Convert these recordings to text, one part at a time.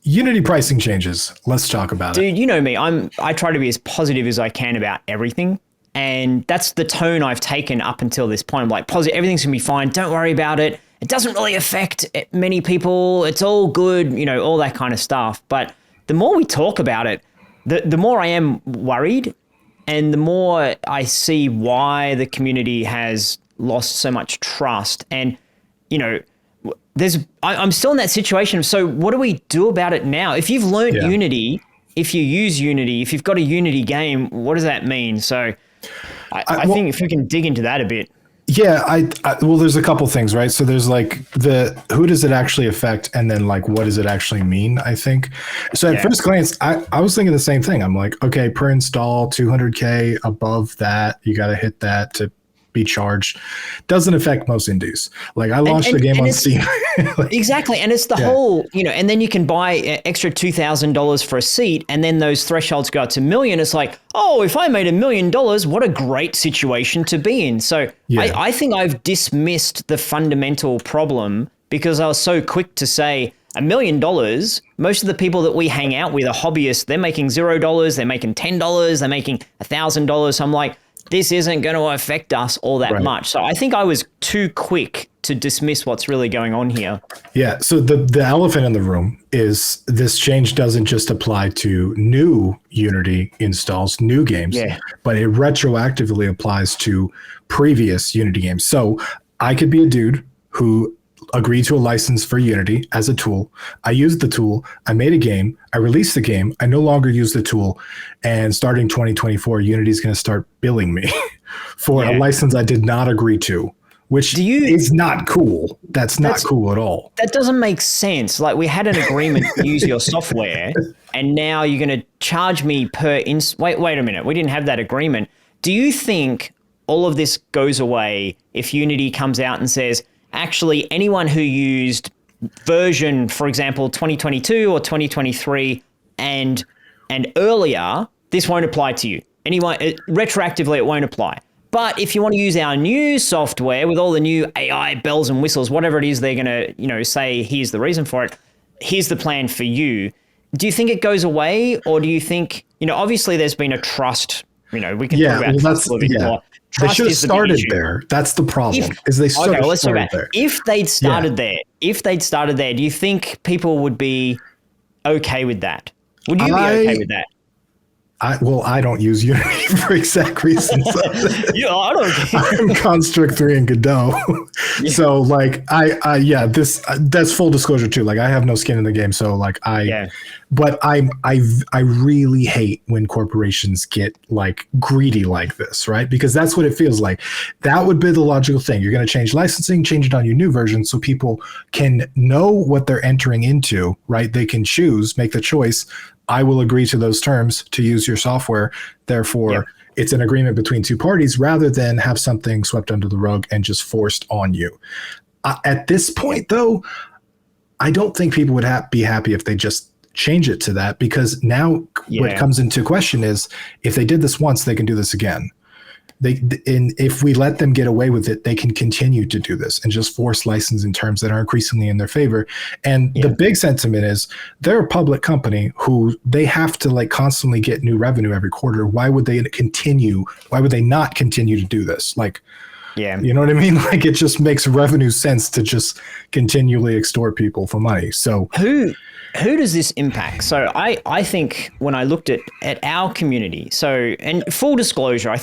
Unity pricing changes. Let's talk about it. Dude, you know me. I try to be as positive as I can about everything. And that's the tone I've taken up until this point. I'm like, positive, everything's going to be fine. Don't worry about it. It doesn't really affect many people. It's all good, all that kind of stuff. But the more we talk about it, the more I am worried, and the more I see why the community has lost so much trust. And, I'm still in that situation. So what do we do about it now? If you've learned Unity, if you use Unity, if you've got a Unity game, what does that mean? So I think if we can dig into that a bit. Yeah, well, there's a couple things, right? So there's like who does it actually affect, and then like what does it actually mean, I think. So at first glance, I was thinking the same thing. I'm like, okay, per install, 200K, above that, you got to hit that to be charged. Doesn't affect most indies. Like I launched the game on Steam. Exactly. And it's the whole, and then you can buy extra $2,000 for a seat, and then those thresholds go up to $1 million. It's like, oh, if I made $1 million, what a great situation to be in. So I think I've dismissed the fundamental problem because I was so quick to say $1 million. Most of the people that we hang out with are hobbyists. They're making $0. They're making $10. They're making $1,000. So I'm like, this isn't going to affect us all that much. So I think I was too quick to dismiss what's really going on here. Yeah. So the elephant in the room is this change doesn't just apply to new Unity installs, new games, but it retroactively applies to previous Unity games. So I could be a dude who agreed to a license for Unity as a tool. I used the tool. I made a game. I released the game. I no longer use the tool. And starting 2024, Unity is going to start billing me for a license I did not agree to, which is not cool. That's not cool at all. That doesn't make sense. Like we had an agreement to use your software, and now you're going to charge me per wait a minute. We didn't have that agreement. Do you think all of this goes away if Unity comes out and says, actually, anyone who used version, for example, 2022 or 2023 and earlier, this won't apply to you. Anyone retroactively, it won't apply. But if you want to use our new software with all the new AI bells and whistles, whatever it is they're going to, say, here's the reason for it, here's the plan for you. Do you think it goes away, or do you think, obviously there's been a trust, we can talk about trust a little bit more. They should have started there. That's the problem. Let's talk about there. If they'd started there, do you think people would be okay with that? Would you be okay with that? I don't use Unity for exact reasons. I don't. I'm Construct 3 and Godot. So like that's full disclosure too. Like I have no skin in the game. So like but I really hate when corporations get like greedy like this, right? Because that's what it feels like. That would be the logical thing. You're going to change licensing, change it on your new version so people can know what they're entering into, right? They can choose, make the choice. I will agree to those terms to use your software. Therefore, it's an agreement between two parties rather than have something swept under the rug and just forced on you. At this point, though, I don't think people would be happy if they just change it to that, because now what comes into question is if they did this once, they can do this again. If we let them get away with it, they can continue to do this and just force licensing terms that are increasingly in their favor. And the big sentiment is they're a public company who they have to like constantly get new revenue every quarter. Why would they continue? Why would they not continue to do this? Like, you know what I mean? Like it just makes revenue sense to just continually extort people for money. So who does this impact? So I think when I looked at our community, and full disclosure,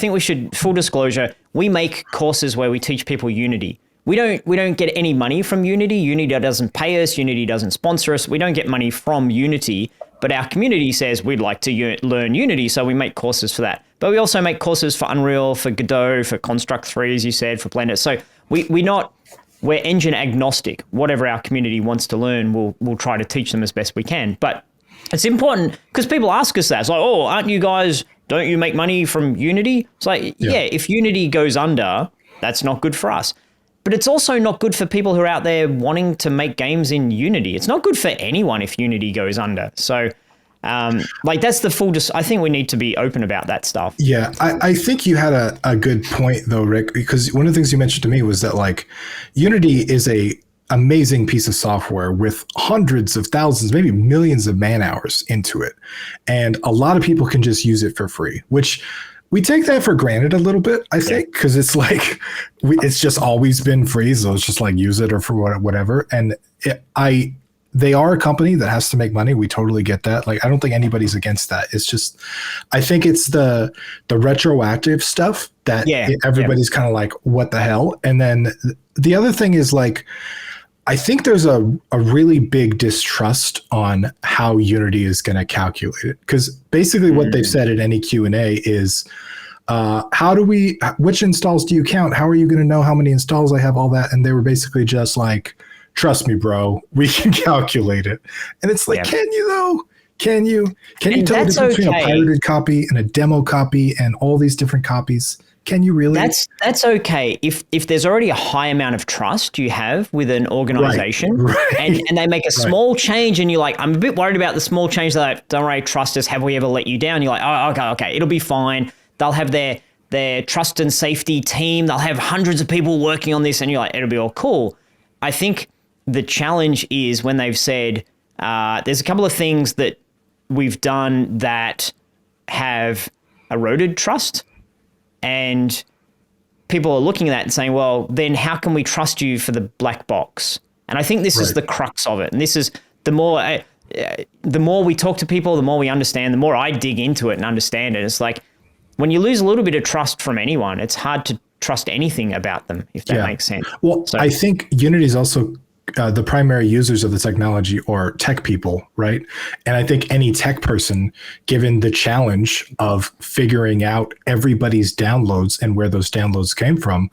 we make courses where we teach people Unity. We don't get any money from Unity. Unity doesn't pay us. Unity doesn't sponsor us. We don't get money from Unity, but our community says we'd like to learn Unity, so we make courses for that. But we also make courses for Unreal, for Godot, for Construct 3, as you said, for Blender. So we're engine agnostic. Whatever our community wants to learn, we'll try to teach them as best we can. But it's important because people ask us that. It's like, don't you make money from Unity? It's like, if Unity goes under, that's not good for us. But it's also not good for people who are out there wanting to make games in Unity. It's not good for anyone if Unity goes under. So that's the I think we need to be open about that stuff. Yeah, I think you had a good point though, Rick, because one of the things you mentioned to me was that like Unity is a amazing piece of software with hundreds of thousands, maybe millions of man hours into it. And a lot of people can just use it for free, which we take that for granted a little bit, I think, because it's like it's just always been free. So it's just like use it or for whatever. And they are a company that has to make money. We totally get that. Like, I don't think anybody's against that. It's just, I think it's the retroactive stuff that everybody's kind of like, what the hell? And then the other thing is like, I think there's a really big distrust on how Unity is going to calculate it. Because basically what they've said at any Q&A is, which installs do you count? How are you going to know how many installs I have, all that? And they were basically just like, trust me, bro, we can calculate it. And it's like, can you though? Can you tell the difference between a pirated copy and a demo copy and all these different copies? Can you really? That's okay if there's already a high amount of trust you have with an organization, and they make a small change, and you're like, I'm a bit worried about the small change. They're like, don't worry, trust us. Have we ever let you down? You're like, oh, okay, it'll be fine. They'll have their trust and safety team. They'll have hundreds of people working on this, and you're like, it'll be all cool. I think the challenge is when they've said there's a couple of things that we've done that have eroded trust, and people are looking at that and saying, well, then how can we trust you for the black box? And I think this is the crux of it. And this is the more we talk to people, the more we understand, the more I dig into it and understand it. It's like when you lose a little bit of trust from anyone, it's hard to trust anything about them, if that makes sense. Well, I think Unity is also the primary users of the technology are tech people, right? And I think any tech person, given the challenge of figuring out everybody's downloads and where those downloads came from,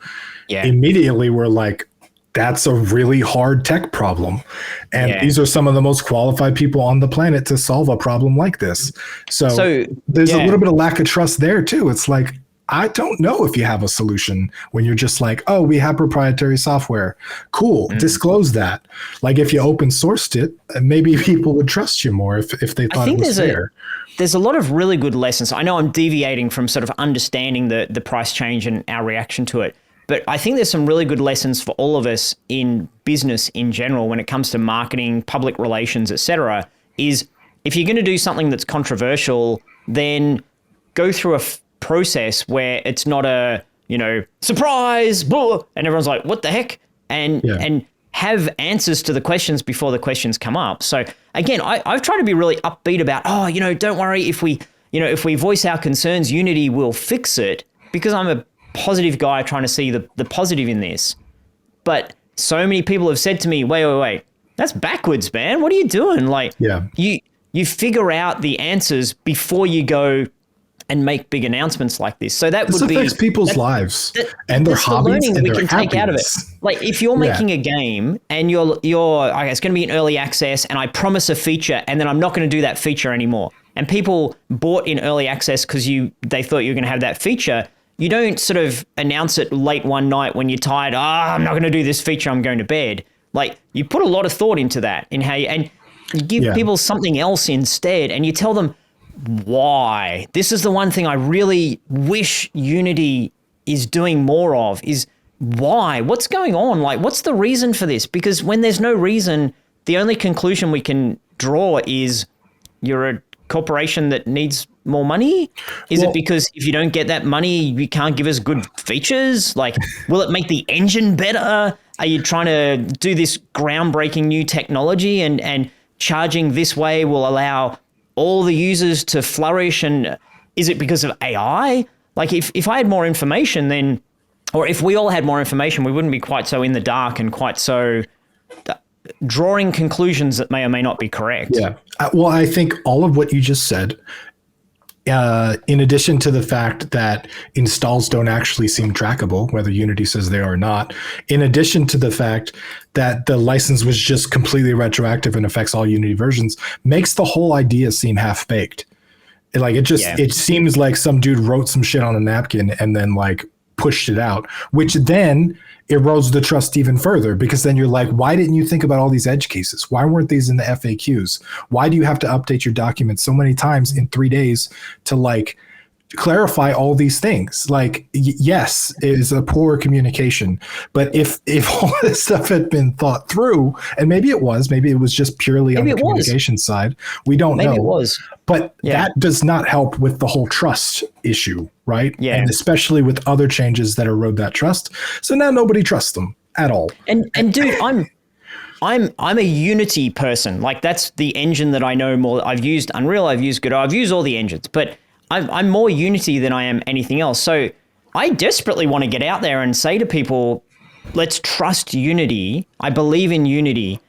immediately we're like, that's a really hard tech problem. And these are some of the most qualified people on the planet to solve a problem like this. So there's a little bit of lack of trust there too. It's like, I don't know if you have a solution when you're just like, oh, we have proprietary software. Cool. Disclose that. Like if you open sourced it, maybe people would trust you more if they thought it was fair. There's a lot of really good lessons. I know I'm deviating from sort of understanding the price change and our reaction to it, but I think there's some really good lessons for all of us in business in general when it comes to marketing, public relations, etc. Is if you're going to do something that's controversial, then go through a process where it's not a, surprise, blah, and everyone's like, what the heck? And have answers to the questions before the questions come up. So again, I've tried to be really upbeat about, don't worry, if we voice our concerns, Unity will fix it, because I'm a positive guy trying to see the positive in this. But so many people have said to me, wait, that's backwards, man. What are you doing? Like, you figure out the answers before you go and make big announcements like this. So this affects people's lives and their hobbies and their take out of it. Like if you're making a game and you're okay, it's going to be in early access and I promise a feature and then I'm not going to do that feature anymore. And people bought in early access because they thought you were going to have that feature. You don't sort of announce it late one night when you're tired. I'm not going to do this feature. I'm going to bed. Like you put a lot of thought into that and you give people something else instead, and you tell them why. This is the one thing I really wish Unity is doing more of, is why? What's going on? Like, what's the reason for this? Because when there's no reason, the only conclusion we can draw is you're a corporation that needs more money? Is it because if you don't get that money, you can't give us good features? Like, will it make the engine better? Are you trying to do this groundbreaking new technology and charging this way will allow all the users to flourish? And is it because of AI? Like if I had more information then, or if we all had more information, we wouldn't be quite so in the dark and quite so drawing conclusions that may or may not be correct. Yeah. Well, I think all of what you just said, in addition to the fact that installs don't actually seem trackable, whether Unity says they are or not, in addition to the fact that the license was just completely retroactive and affects all Unity versions, makes the whole idea seem half-baked. It seems like some dude wrote some shit on a napkin and then like pushed it out, which then erodes the trust even further, because then you're like, why didn't you think about all these edge cases? Why weren't these in the FAQs? Why do you have to update your documents so many times in 3 days to like clarify all these things. Like, yes, it is a poor communication, but if all this stuff had been thought through, and maybe it was just purely on the communication side, we don't know. Maybe it was. But that does not help with the whole trust issue, right? Yeah. And especially with other changes that erode that trust. So now nobody trusts them at all. And dude, I'm a Unity person. Like, that's the engine that I know more. I've used Unreal, I've used Godot, I've used all the engines, but I'm more Unity than I am anything else. So I desperately want to get out there and say to people, let's trust Unity. I believe in Unity.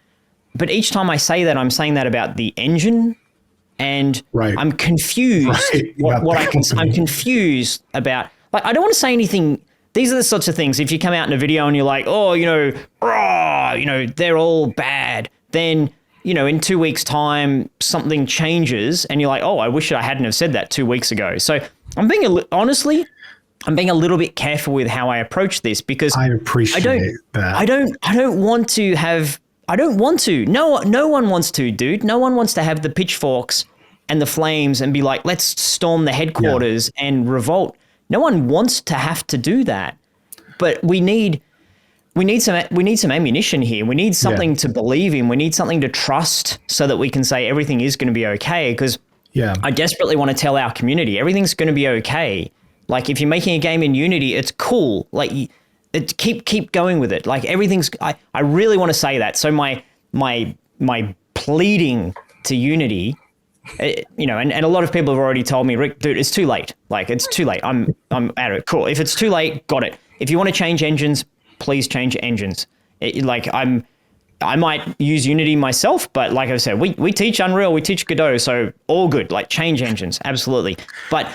But each time I say that, I'm saying that about the engine, and I'm confused. I'm confused about, like, I don't want to say anything. These are the sorts of things. If you come out in a video and you're like, oh, they're all bad, then, in 2 weeks' time, something changes and you're like, oh, I wish I hadn't have said that 2 weeks ago. So I'm being a little bit careful with how I approach this, because I appreciate that. I don't want to. No one wants to, dude. No one wants to have the pitchforks and the flames and be like, let's storm the headquarters and revolt. No one wants to have to do that. But we need some ammunition here. We need something to believe in. We need something to trust so that we can say everything is going to be okay. Because I desperately want to tell our community everything's going to be okay. Like, if you're making a game in Unity, it's cool. Like, keep going with it. Like, everything's. I really want to say that. So my pleading to Unity, and a lot of people have already told me, Rick, dude, it's too late. Like, it's too late. I'm out of it. Cool. If it's too late, got it. If you want to change engines, please change engines. I might use Unity myself, but like I said, we teach Unreal, we teach Godot, so all good. Like, change engines, absolutely. But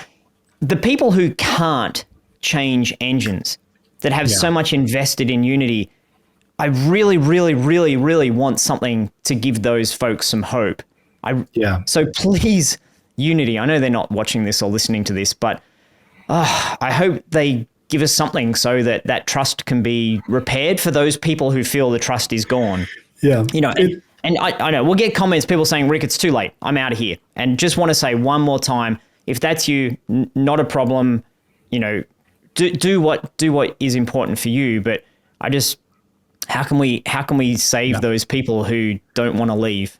the people who can't change engines, that have so much invested in Unity, I really, really, really, really want something to give those folks some hope. So please, Unity, I know they're not watching this or listening to this, but I hope they give us something so that trust can be repaired for those people who feel the trust is gone. Yeah. And I know we'll get comments, people saying, Rick, it's too late. I'm out of here. And just want to say one more time, if that's you, not a problem, do what is important for you. But how can we save those people who don't want to leave?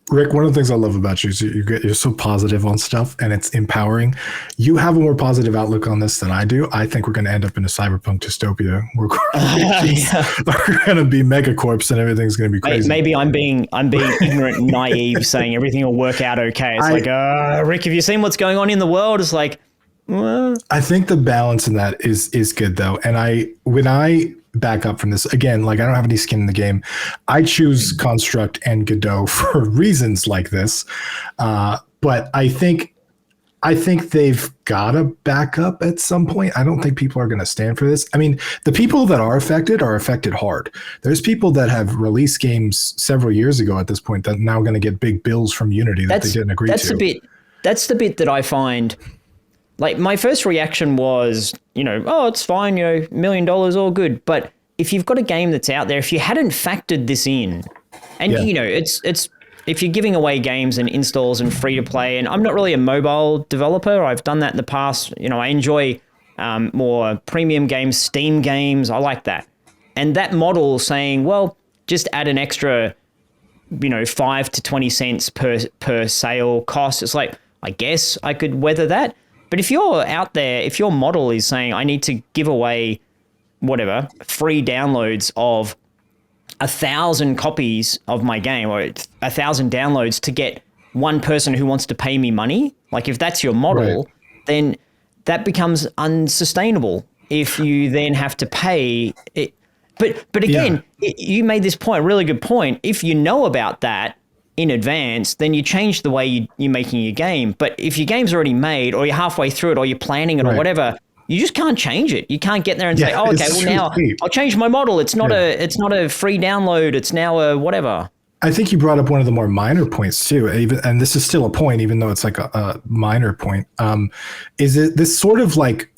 Rick, one of the things I love about you is you're so positive on stuff, and it's empowering. You have a more positive outlook on this than I do. I think we're going to end up in a cyberpunk dystopia where are going to be megacorps and everything's going to be crazy. Maybe I'm being ignorant and naive, saying everything will work out okay. It's Rick, have you seen what's going on in the world? It's like, I think the balance in that is good though. And when I back up from this again, like, I don't have any skin in the game. I choose Construct and Godot for reasons like this. But I think they've got to back up at some point. I don't think people are going to stand for this. I mean, the people that are affected hard. There's people that have released games several years ago at this point that are now going to get big bills from Unity that they didn't agree to. That's the bit that I find. Like, my first reaction was, it's fine, $1 million, all good. But if you've got a game that's out there, if you hadn't factored this in, and it's if you're giving away games and installs and free to play, and I'm not really a mobile developer. I've done that in the past. I enjoy more premium games, Steam games. I like that. And that model saying, well, just add an extra, 5 to 20 cents per sale cost. It's like, I guess I could weather that. But if you're out there, if your model is saying, I need to give away whatever, free downloads of 1,000 copies of my game, or 1,000 downloads to get one person who wants to pay me money, like, if that's your model, then that becomes unsustainable if you then have to pay it. But again, you made this point, really good point. If you know about that in advance, then you change the way you're making your game. But if your game's already made, or you're halfway through it, or you're planning it, or whatever, you just can't change it. You can't get there and say, "Oh, okay, well now I'll change my model. It's not a free download. It's now a whatever." I think you brought up one of the more minor points too, and this is still a point, even though it's like a minor point. Is it this sort of like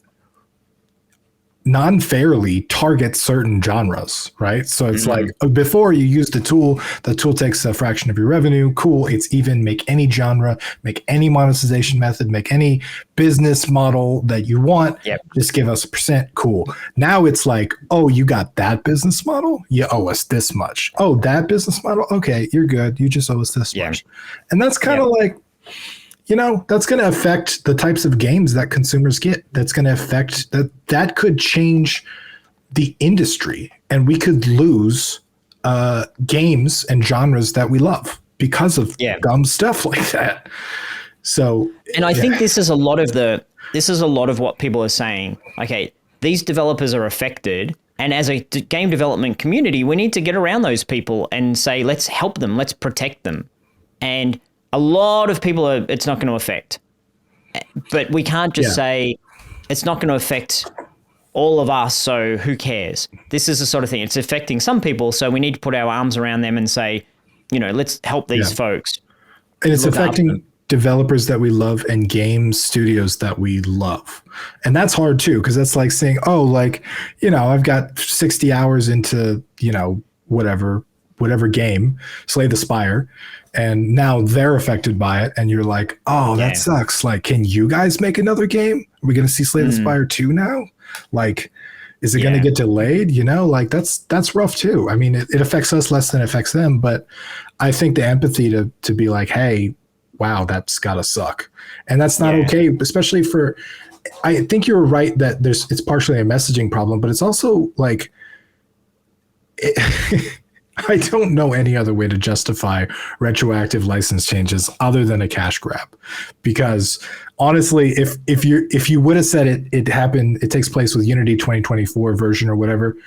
non-fairly target certain genres, right? So it's like before you use the tool takes a fraction of your revenue. Cool. It's even, make any genre, make any monetization method, make any business model that you want. Yep. Just give us a percent. Cool. Now it's like, oh, you got that business model? You owe us this much. Oh, that business model? Okay, you're good. You just owe us this much. And that's kind of like, that's going to affect the types of games that consumers get. That's going to affect that could change the industry, and we could lose games and genres that we love because of dumb stuff like that. So, and I think this is a lot of what people are saying. Okay, these developers are affected, and as a game development community, we need to get around those people and say, let's help them, let's protect them. And a lot of people it's not going to affect, but we can't just say it's not going to affect all of us, so who cares? This is the sort of thing. It's affecting some people, so we need to put our arms around them and say, let's help these folks. And it's affecting developers that we love and game studios that we love. And that's hard too, because that's like saying, oh, like, I've got 60 hours into, whatever game, Slay the Spire, and now they're affected by it, and you're like, oh, that sucks. Like, can you guys make another game? Are we going to see Slay the Spire 2 now? Like, is it going to get delayed? Like that's rough too. I mean, it affects us less than it affects them, but I think the empathy to be like, hey, wow, that's gotta suck. And that's not okay, especially I think you're right that it's partially a messaging problem, but it's also like, I don't know any other way to justify retroactive license changes other than a cash grab, because honestly, if you would have said it happened, it takes place with Unity 2024 version or whatever,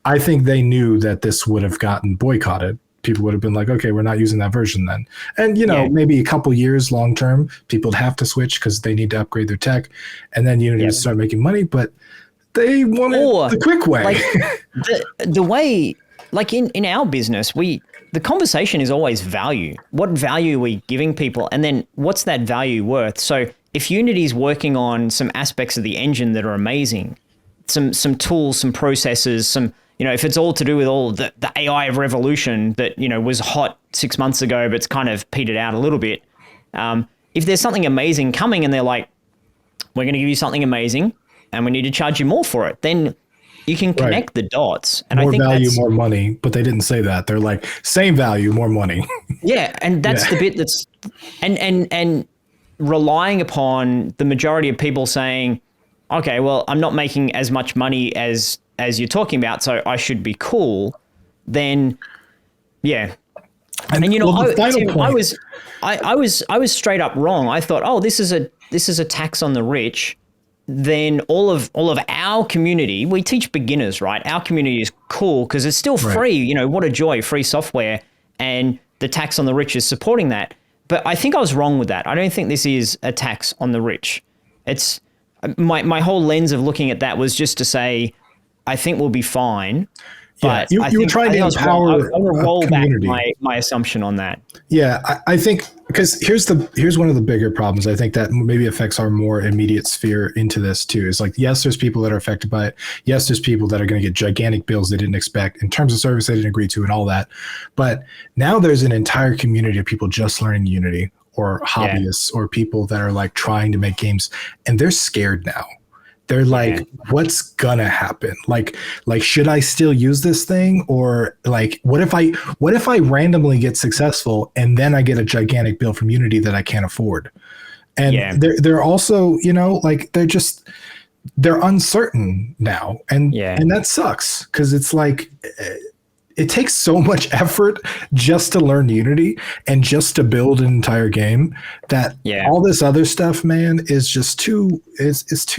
I think they knew that this would have gotten boycotted. People would have been like, okay, we're not using that version then. And, maybe a couple years long term, people would have to switch because they need to upgrade their tech, and then Unity would start making money, but they wanted the quick way. Like the way, like in our business, the conversation is always value. What value are we giving people? And then what's that value worth? So if Unity's working on some aspects of the engine that are amazing, some tools, some processes, if it's all to do with all the AI revolution that, was hot 6 months ago, but it's kind of petered out a little bit. If there's something amazing coming and they're like, we're going to give you something amazing and we need to charge you more for it, then you can connect the dots. And more I think value, more money, but they didn't say that. They're like, same value, more money. Yeah. And that's the bit that's, and relying upon the majority of people saying, okay, well, I'm not making as much money as you're talking about, so I should be cool. Then, yeah. And Tim, I was straight up wrong. I thought, oh, this is a tax on the rich. Then all of our community, we teach beginners, right? Our community is cool because it's still free. What a joy, free software, and the tax on the rich is supporting that. But I think I was wrong with that. I don't think this is a tax on the rich. It's my whole lens of looking at that was just to say, I think we'll be fine. But you were trying to empower I will roll back my assumption on that. Yeah, I think because here's one of the bigger problems. I think that maybe affects our more immediate sphere into this too. Is like, yes, there's people that are affected by it. Yes, there's people that are going to get gigantic bills they didn't expect in terms of service they didn't agree to and all that. But now there's an entire community of people just learning Unity, or hobbyists, or people that are like trying to make games, and they're scared now. They're like, what's gonna happen? Like, should I still use this thing? Or like, what if I randomly get successful and then I get a gigantic bill from Unity that I can't afford? And they're also, like they're uncertain now. And that sucks, because it's like, it takes so much effort just to learn Unity and just to build an entire game that all this other stuff, man, is just too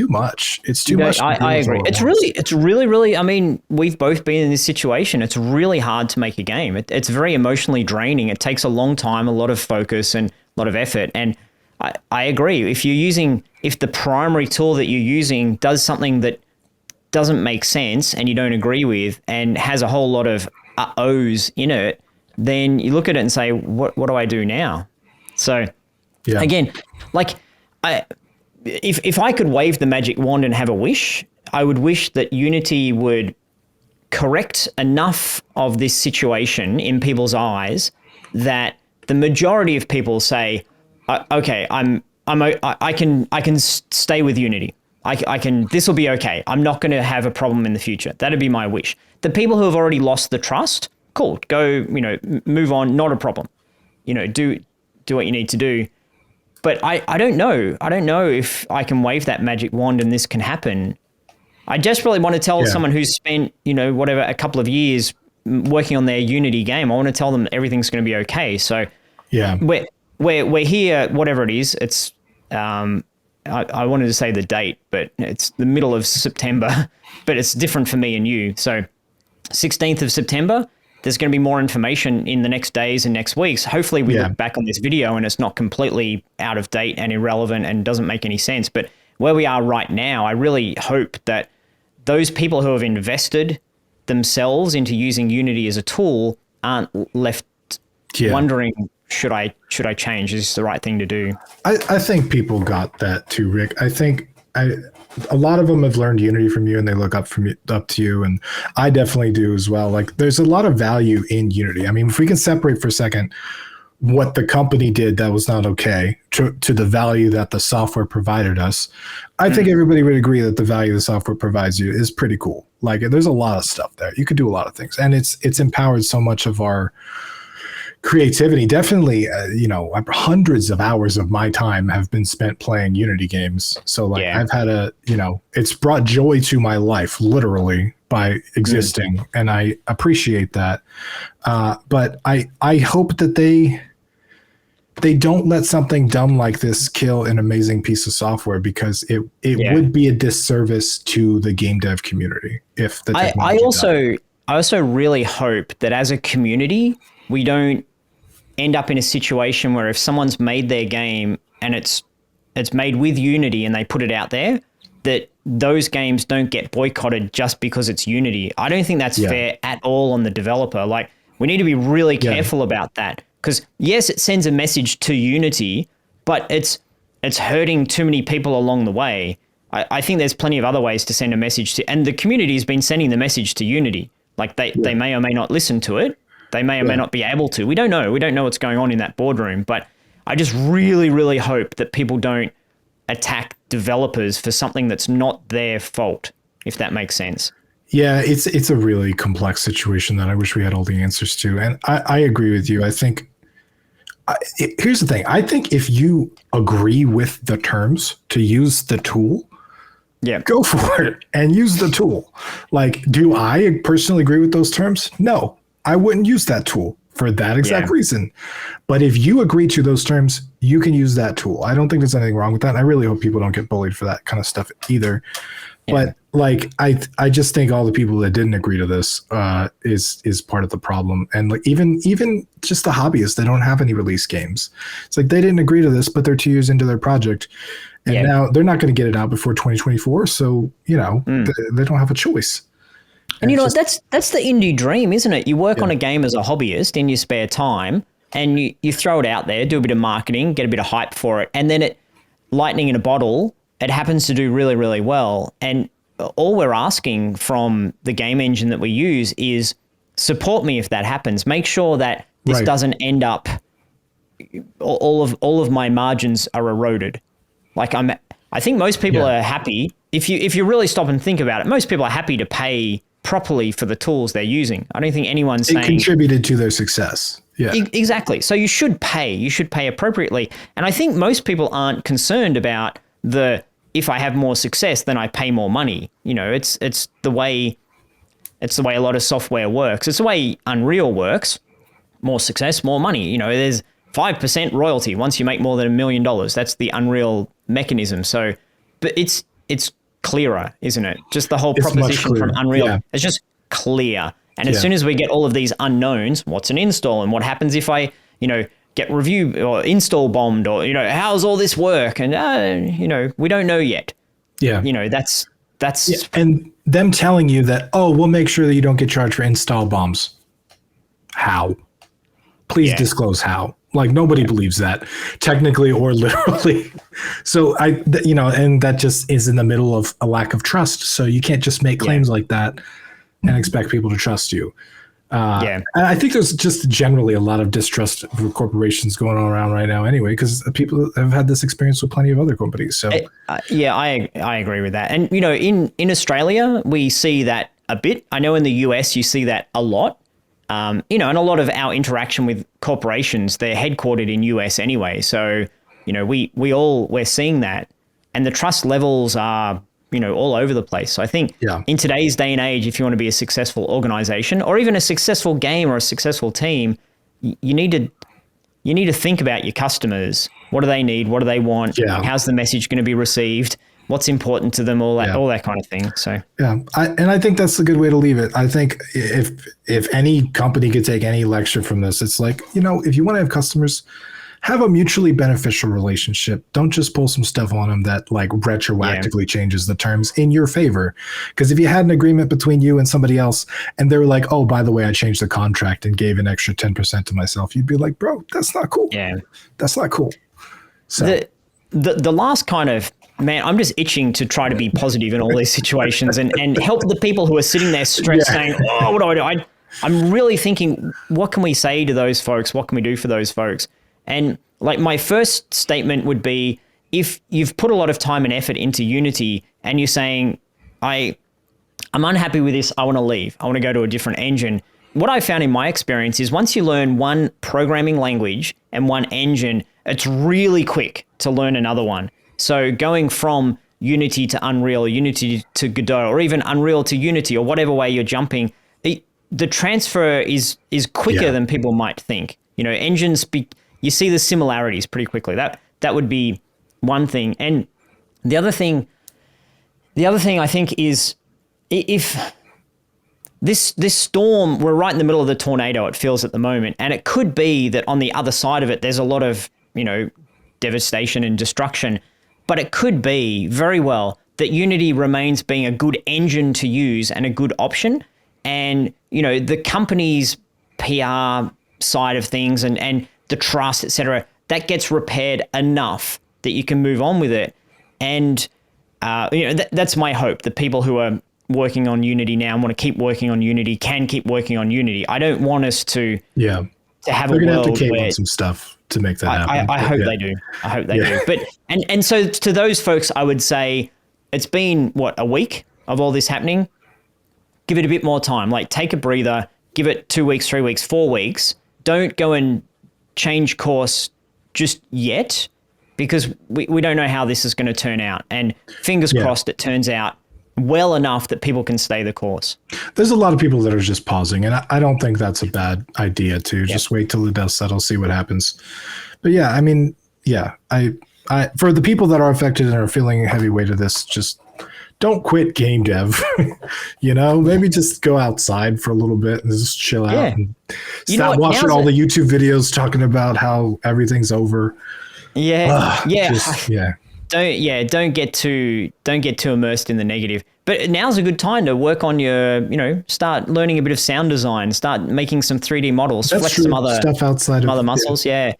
much. It's too much. I agree. It's really, I mean, we've both been in this situation. It's really hard to make a game. It's very emotionally draining. It takes a long time, a lot of focus and a lot of effort. And I agree. If the primary tool that you're using does something that doesn't make sense and you don't agree with and has a whole lot of O's in it, then you look at it and say, what do I do now? So again, like if I could wave the magic wand and have a wish, I would wish that Unity would correct enough of this situation in people's eyes that the majority of people say, okay, I can stay with Unity. I can, this will be okay. I'm not going to have a problem in the future. That'd be my wish. The people who have already lost the trust, cool, go, move on, not a problem. Do what you need to do. But I don't know. I don't know if I can wave that magic wand and this can happen. I desperately want to tell someone who's spent, whatever, a couple of years working on their Unity game. I want to tell them everything's going to be okay. So yeah, we're here, whatever it is. It's I wanted to say the date, but it's the middle of September, but it's different for me and you. So 16th of September, there's going to be more information in the next days and next weeks. Hopefully we look back on this video and it's not completely out of date and irrelevant and doesn't make any sense. But where we are right now, I really hope that those people who have invested themselves into using Unity as a tool aren't left wondering, should I change? Is this the right thing to do? I think people got that too, Rick. I think a lot of them have learned Unity from you and they look up to you, and I definitely do as well. Like, there's a lot of value in Unity. I mean, if we can separate for a second what the company did that was not okay to the value that the software provided us, I think everybody would agree that the value the software provides you is pretty cool. Like, there's a lot of stuff there. You could do a lot of things, and it's empowered so much of our creativity. Definitely, hundreds of hours of my time have been spent playing Unity games. So I've had it's brought joy to my life, literally, by existing. And I appreciate that. But I hope that they don't let something dumb like this kill an amazing piece of software, because it would be a disservice to the game dev community if the technology I also really hope that as a community, we don't end up in a situation where if someone's made their game and it's made with Unity and they put it out there, that those games don't get boycotted just because it's Unity. I don't think that's fair at all on the developer. Like, we need to be really careful about that, because yes, it sends a message to Unity, but it's hurting too many people along the way. I think there's plenty of other ways to send a message to, and the community has been sending the message to Unity. Like, they may or may not listen to it. They may or may not be able to. We don't know. We don't know what's going on in that boardroom. But I just really, really hope that people don't attack developers for something that's not their fault, if that makes sense. Yeah, it's a really complex situation that I wish we had all the answers to. And I agree with you. I think here's the thing. I think if you agree with the terms to use the tool, go for it and use the tool. Like, do I personally agree with those terms? No. I wouldn't use that tool for that exact reason. But if you agree to those terms, you can use that tool. I don't think there's anything wrong with that. And I really hope people don't get bullied for that kind of stuff either. Yeah. But like, I just think all the people that didn't agree to this is part of the problem. And like, even just the hobbyists, they don't have any release games. It's like, they didn't agree to this, but they're 2 years into their project. And now they're not going to get it out before 2024. So, they don't have a choice. And that's the indie dream, isn't it? You work on a game as a hobbyist in your spare time, and you throw it out there, do a bit of marketing, get a bit of hype for it, and then lightning in a bottle, it happens to do really, really well. And all we're asking from the game engine that we use is support me if that happens. Make sure that this doesn't end up all of my margins are eroded. Like, I think most people are happy if you really stop and think about it. Most people are happy to pay properly for the tools they're using. I don't think anyone's saying it contributed to their success. Yeah, exactly. So you should pay appropriately. And I think most people aren't concerned about if I have more success, then I pay more money. It's the way a lot of software works. It's the way Unreal works. More success, more money. There's 5% royalty once you make more than $1 million. That's the Unreal mechanism. So, but it's clearer, isn't it? Just the whole proposition from Unreal. It's just clear. And as soon as we get all of these unknowns, what's an install and what happens if I, get review or install bombed, or, how's all this work? And, we don't know yet. Yeah. That's. And them telling you that, we'll make sure that you don't get charged for install bombs. How? Please disclose how. Like nobody believes that, technically or literally. So and that just is in the middle of a lack of trust. So you can't just make claims like that and expect people to trust you. And I think there's just generally a lot of distrust for corporations going on around right now anyway, because people have had this experience with plenty of other companies. So I agree with that. And, in Australia, we see that a bit. I know in the US, you see that a lot. And a lot of our interaction with corporations, they're headquartered in US anyway. So, we're seeing that, and the trust levels are, all over the place. So I think in today's day and age, if you want to be a successful organization or even a successful game or a successful team, you need to think about your customers. What do they need? What do they want? Yeah. How's the message going to be received? What's important to them? All that kind of thing. So I think that's a good way to leave it. I think if any company could take any lecture from this, it's like, if you want to have customers, have a mutually beneficial relationship. Don't just pull some stuff on them that like retroactively changes the terms in your favor. Because if you had an agreement between you and somebody else and they were like, oh, by the way, I changed the contract and gave an extra 10% to myself, you'd be like, bro, that's not cool. Yeah, that's not cool. So the last kind of, man, I'm just itching to try to be positive in all these situations and help the people who are sitting there stressed saying, oh, what do I do? I'm really thinking, what can we say to those folks? What can we do for those folks? And like my first statement would be, if you've put a lot of time and effort into Unity and you're saying, I'm unhappy with this, I want to leave, I want to go to a different engine. What I found in my experience is once you learn one programming language and one engine, it's really quick to learn another one. So going from Unity to Unreal, Unity to Godot, or even Unreal to Unity, or whatever way you're jumping, the transfer is quicker than people might think. Engines you see the similarities pretty quickly. That would be one thing. And the other thing I think is, if this storm, we're right in the middle of the tornado, it feels at the moment, and it could be that on the other side of it, there's a lot of, devastation and destruction, but it could be very well that Unity remains being a good engine to use and a good option. And, the company's PR side of things and the trust, et cetera, that gets repaired enough that you can move on with it. And, that's my hope, that people who are working on Unity now and want to keep working on Unity can keep working on Unity. I don't want us to have They're a world have to cave where on some stuff to make that happen. I hope they do. I hope they do. But and so to those folks, I would say it's been a week of all this happening. Give it a bit more time. Like, take a breather. Give it 2 weeks, 3 weeks, 4 weeks. Don't go and change course just yet, because we don't know how this is going to turn out. And fingers crossed it turns out well enough that people can stay the course. There's a lot of people that are just pausing, and I don't think that's a bad idea to just wait till the dust settles, see what happens. But I for the people that are affected and are feeling a heavy weight of this, just don't quit game dev. Maybe just go outside for a little bit and just chill out and stop watching all the YouTube videos talking about how everything's over. Don't get too immersed in the negative. But now's a good time to work on your, start learning a bit of sound design, start making some 3D models, That's flex true. some other stuff outside some of other muscles. The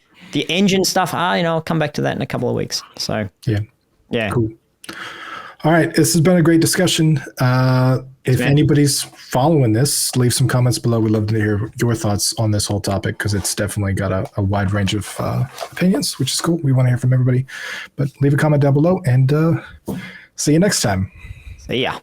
engine stuff. I'll come back to that in a couple of weeks. So cool. All right, this has been a great discussion. If anybody's following this, leave some comments below. We'd love to hear your thoughts on this whole topic, because it's definitely got a wide range of opinions, which is cool. We want to hear from everybody. But leave a comment down below, and see you next time. See ya.